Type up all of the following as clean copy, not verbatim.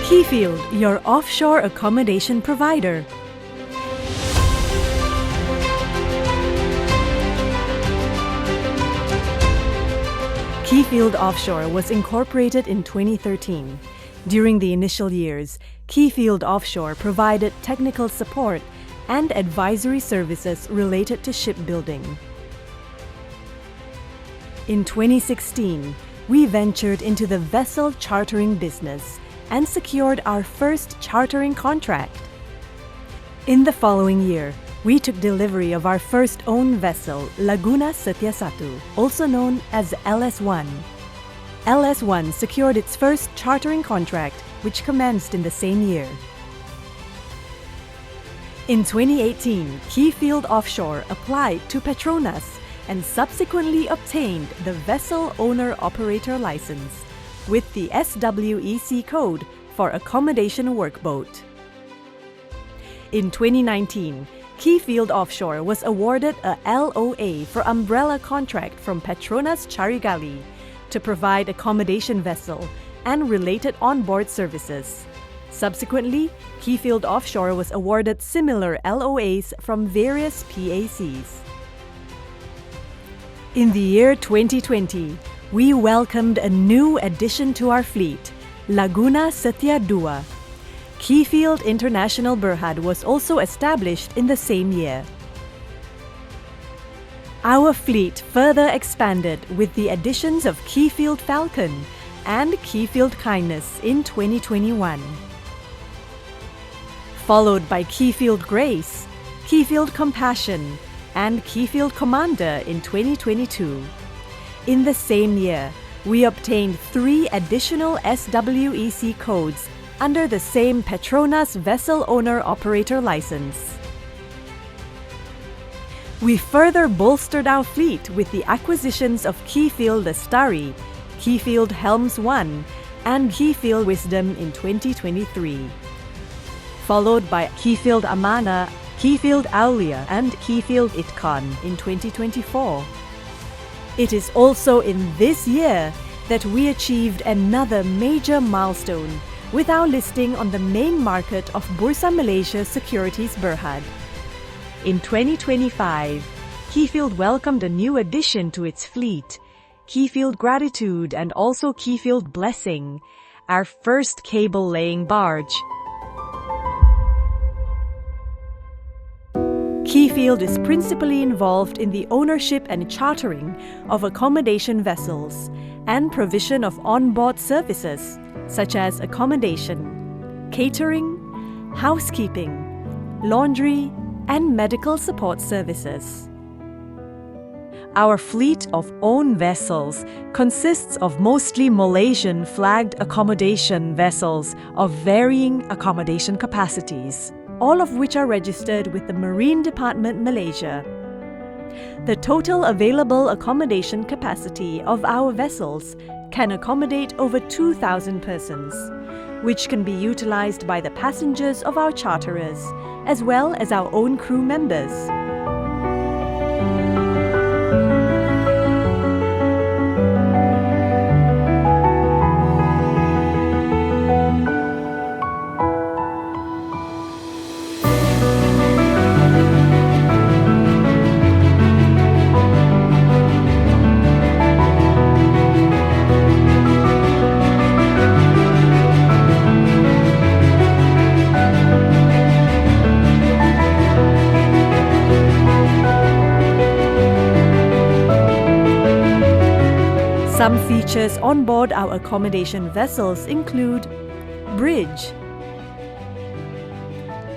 Keyfield, your offshore accommodation provider. Keyfield Offshore was incorporated in 2013. During the initial years, Keyfield Offshore provided technical support and advisory services related to shipbuilding. In 2016, we ventured into the vessel chartering business and secured our first chartering contract. In the following year, we took delivery of our first owned vessel, Laguna Setia Satu, also known as LS1. LS1 secured its first chartering contract, which commenced in the same year. In 2018, Keyfield Offshore applied to Petronas and subsequently obtained the Vessel Owner-Operator License with the SWEC code for accommodation workboat. In 2019, Keyfield Offshore was awarded a LOA for umbrella contract from Petronas Carigali to provide accommodation vessel and related onboard services. Subsequently, Keyfield Offshore was awarded similar LOAs from various PACs. In the year 2020, we welcomed a new addition to our fleet, Laguna Setia II. Keyfield International Berhad was also established in the same year. Our fleet further expanded with the additions of Keyfield Falcon and Keyfield Kindness in 2021. Followed by Keyfield Grace, Keyfield Compassion, and Keyfield Commander in 2022. In the same year, we obtained 3 additional SWEC codes under the same Petronas Vessel Owner-Operator License. We further bolstered our fleet with the acquisitions of Keyfield Lestari, Keyfield Helms 1, and Keyfield Wisdom in 2023. Followed by Keyfield Amana, Keyfield Aulia, and Keyfield Itkan in 2024. It is also in this year that we achieved another major milestone with our listing on the main market of Bursa Malaysia Securities Berhad. In 2025, Keyfield welcomed a new addition to its fleet, Keyfield Gratitude and also Keyfield Blessing, our first cable-laying barge. Keyfield is principally involved in the ownership and chartering of accommodation vessels and provision of onboard services such as accommodation, catering, housekeeping, laundry, and medical support services. Our fleet of own vessels consists of mostly Malaysian-flagged accommodation vessels of varying accommodation capacities, all of which are registered with the Marine Department Malaysia. The total available accommodation capacity of our vessels can accommodate over 2,000 persons, which can be utilized by the passengers of our charterers, as well as our own crew members. Some features on board our accommodation vessels include bridge,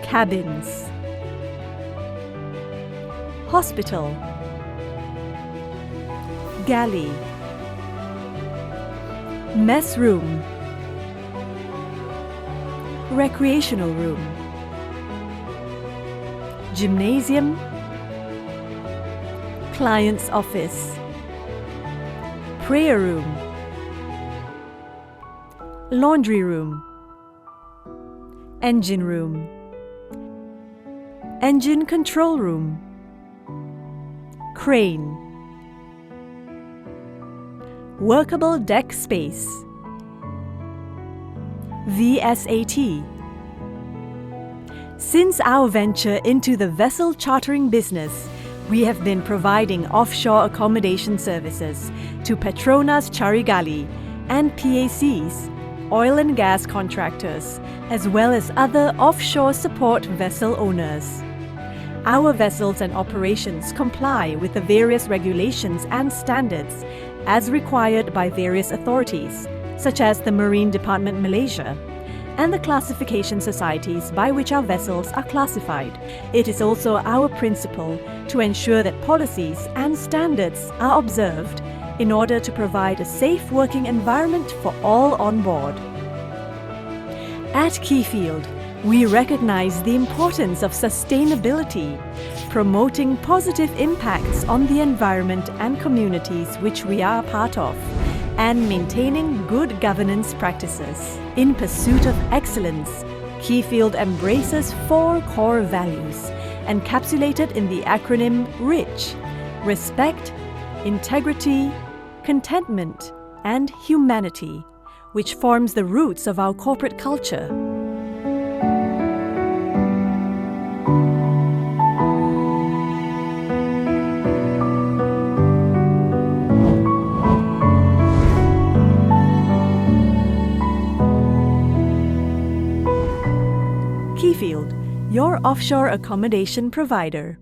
cabins, hospital, galley, mess room, recreational room, gymnasium, client's office, prayer room, laundry room, engine room, engine control room, crane, workable deck space, VSAT. Since our venture into the vessel chartering business, we have been providing offshore accommodation services to Petronas Carigali and PACs, oil and gas contractors, as well as other offshore support vessel owners. Our vessels and operations comply with the various regulations and standards as required by various authorities, such as the Marine Department Malaysia, and the classification societies by which our vessels are classified. It is also our principle to ensure that policies and standards are observed in order to provide a safe working environment for all on board. At Keyfield, we recognize the importance of sustainability, promoting positive impacts on the environment and communities which we are part of, and maintaining good governance practices. In pursuit of excellence, Keyfield embraces 4 core values, encapsulated in the acronym RICH: respect, integrity, contentment, and humanity, which forms the roots of our corporate culture. Keyfield, your offshore accommodation provider.